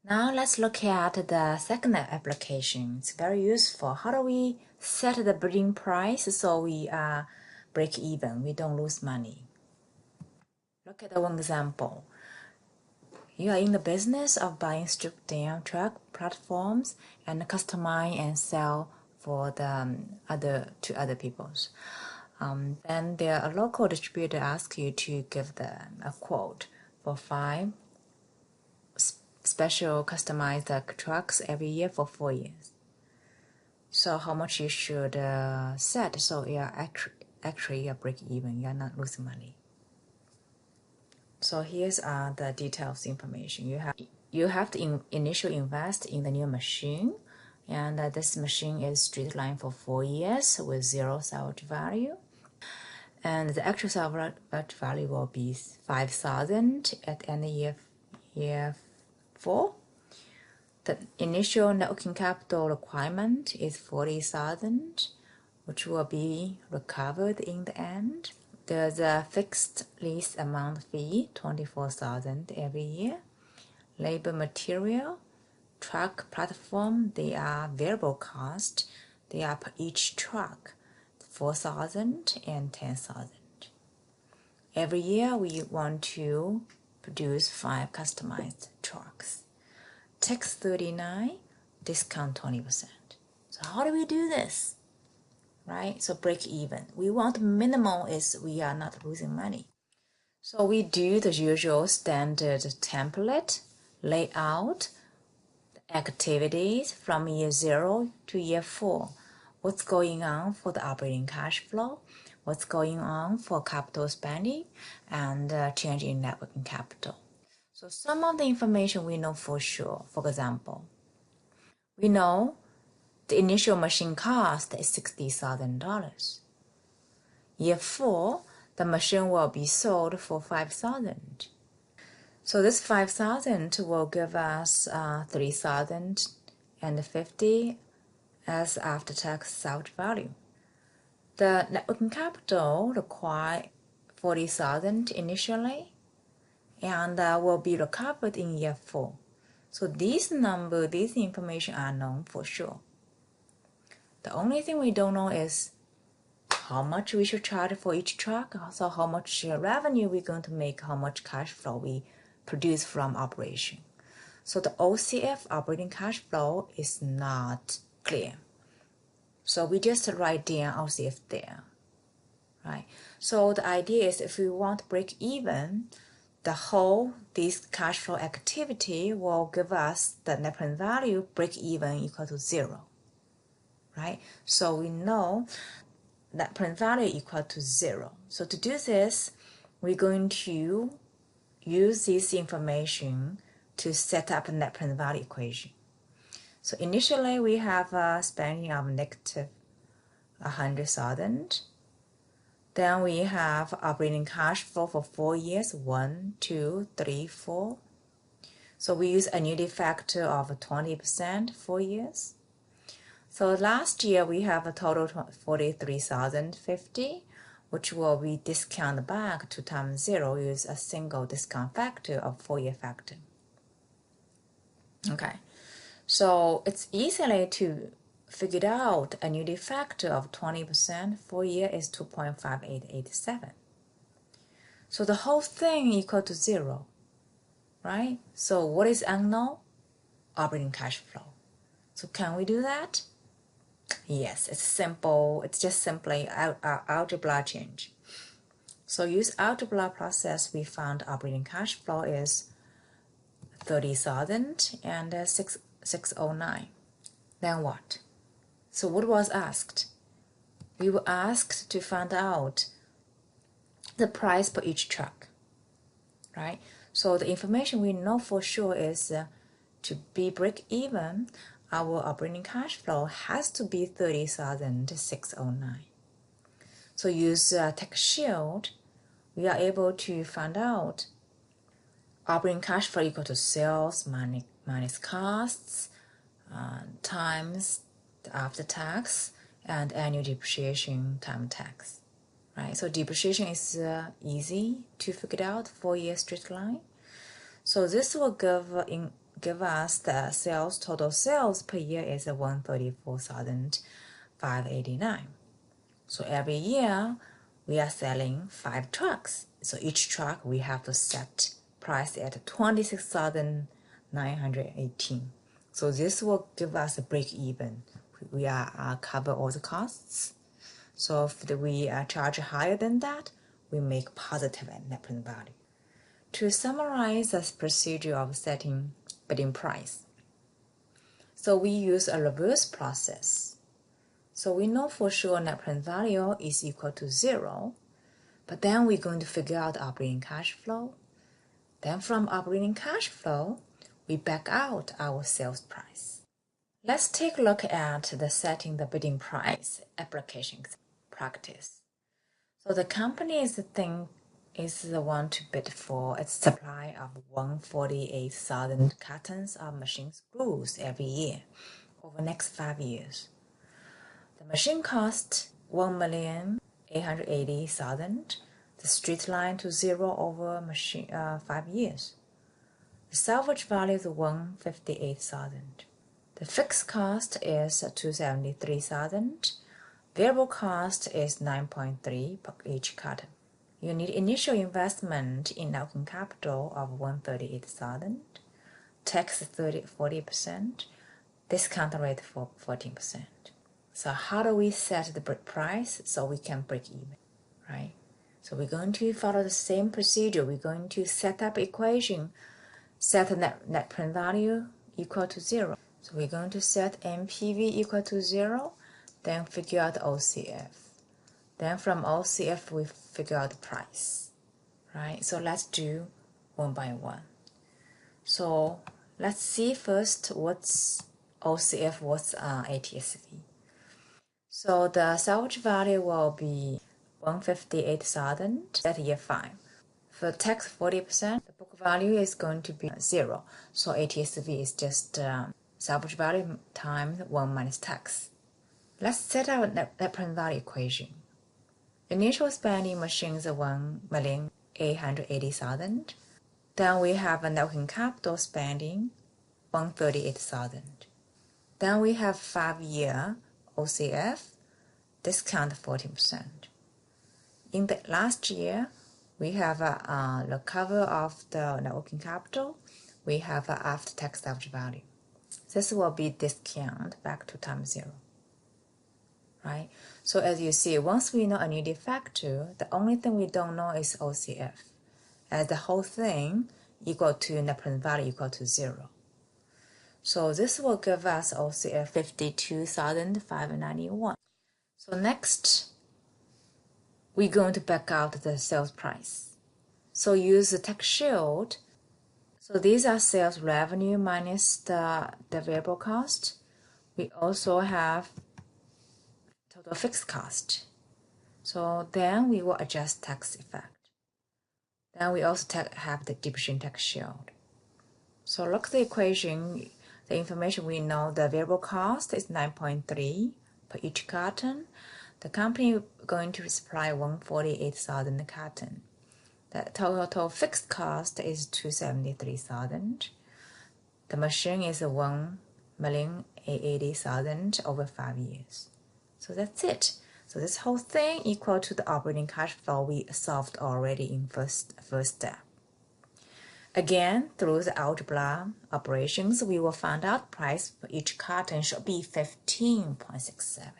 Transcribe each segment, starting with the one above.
Now let's look at the second application. It's very useful. How do we set the bidding price so we break even, we don't lose money? Look at one example. You are in the business of buying stripped-down truck platforms and customize and sell for the other peoples. Then a local distributor asks you to give them a quote for 5 special customized trucks every year for 4 years. So how much you should set so you're actually you break even, you're not losing money. So here's the details information. You have to initially invest in the new machine, and this machine is straight line for 4 years with 0 salvage value. And the actual salvage value will be 5,000 at the end of year 4. The initial net working capital requirement is 40,000, which will be recovered in the end. There's a fixed lease amount fee, 24,000 every year. Labor, material, truck, platform, they are variable cost. They are per each truck, 4,000 and 10,000. Every year we want to produce 5 customized trucks. Tax 39, discount 20%. So how do we do this? Right? So break even. We want minimal is we are not losing money. So we do the usual standard template, layout, activities from year 0 to year 4. What's going on for the operating cash flow? What's going on for capital spending and change in net working capital? So some of the information we know for sure. For example, we know the initial machine cost is $60,000. Year 4, the machine will be sold for $5,000. So this $5,000 will give us $3,050 as after-tax salvage value. The net working capital requires $40,000 initially, and will be recovered in year 4. So these information are known for sure. The only thing we don't know is how much we should charge for each truck, also how much revenue we're going to make, how much cash flow we produce from operation. So the OCF, operating cash flow, is not clear. So we just write down OCF there, right? So the idea is if we want to break even, this cash flow activity will give us the net present value break even equal to 0, right? So we know net present value equal to 0. So to do this, we're going to use this information to set up a net present value equation. So initially we have a spending of negative 100,000. Then we have operating cash flow for 4 years, 1, 2, 3, 4. So we use annuity factor of 20%, 4 years. So last year we have a total 43,050, which will be discounted back to times 0, use a single discount factor of 4-year factor. Okay, so it's easily to figure out annuity factor of 20%, 4 year is 2.5887. So the whole thing equal to 0, right? So what is unknown? Operating cash flow. So can we do that? Yes, it's simple. It's just simply algebra change. So use algebra process, we found operating cash flow is 30,000 and 609. Then what? So what was asked? We were asked to find out the price per each truck, right? So the information we know for sure is to be break even, our operating cash flow has to be 30,609. So use tax shield, we are able to find out operating cash flow equal to sales minus costs times the after tax and annual depreciation times tax, right? So depreciation is easy to figure out, 4-year straight line. So this will give us the total sales per year is 134,589. So every year we are selling 5 trucks. So each truck we have to set price at 26,918. So this will give us a break even. We are cover all the costs. So if we charge higher than that, we make positive net present value. To summarize the procedure of setting bidding price, so we use a reverse process. So we know for sure net present value is equal to 0, but then we're going to figure out operating cash flow. Then from operating cash flow, we back out our sales price. Let's take a look at the setting the bidding price application practice. So the company is the one to bid for its supply of 148,000 cartons of machine screws every year over the next 5 years. The machine cost 1,880,000. The straight line to 0 over 5 years. The salvage value is 158,000. The fixed cost is 273,000. Variable cost is 9.3 per each carton. You need initial investment in working capital of 138,000. Tax 40%. Discount rate for 14%. So how do we set the price so we can break even, right? So we're going to follow the same procedure. We're going to set up equation, set the net present value equal to 0. So we're going to set NPV equal to 0, then figure out OCF. Then from OCF, we figure out the price, right? So let's do one by one. So let's see first what's OCF, what's ATSV. So the salvage value will be 158,000 at year 5. For tax 40%, the book value is going to be 0. So ATSV is just salvage value times 1 minus tax. Let's set our net present value equation. Initial spending machines are 1,880,000. Then we have a working capital spending 138,000. Then we have 5-year OCF, discount 14%. In the last year, we have the cover of the net working capital. We have after-tax salvage value. This will be discount back to times 0. Right? So as you see, once we know a new factor, the only thing we don't know is OCF, as the whole thing equal to net present value equal to 0. So this will give us OCF 52,591. So next, we're going to back out the sales price. So use the tax shield. So these are sales revenue minus the variable cost. We also have total fixed cost. So then we will adjust tax effect. Then we also have the depreciation tax shield. So look at the equation, the information we know, the variable cost is 9.3 per each carton. The company is going to supply 148,000 carton. The total fixed cost is 273,000. The machine is 1,880,000 over 5 years. So that's it. So this whole thing equal to the operating cash flow we solved already in first step. Again, through the algebra operations, we will find out price for each carton should be 15.67.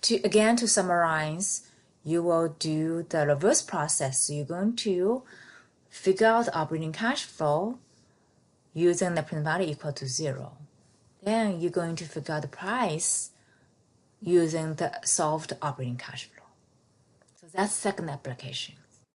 To summarize, you will do the reverse process. So you're going to figure out the operating cash flow using the present value equal to 0. Then you're going to figure out the price using the solved operating cash flow. So that's second application.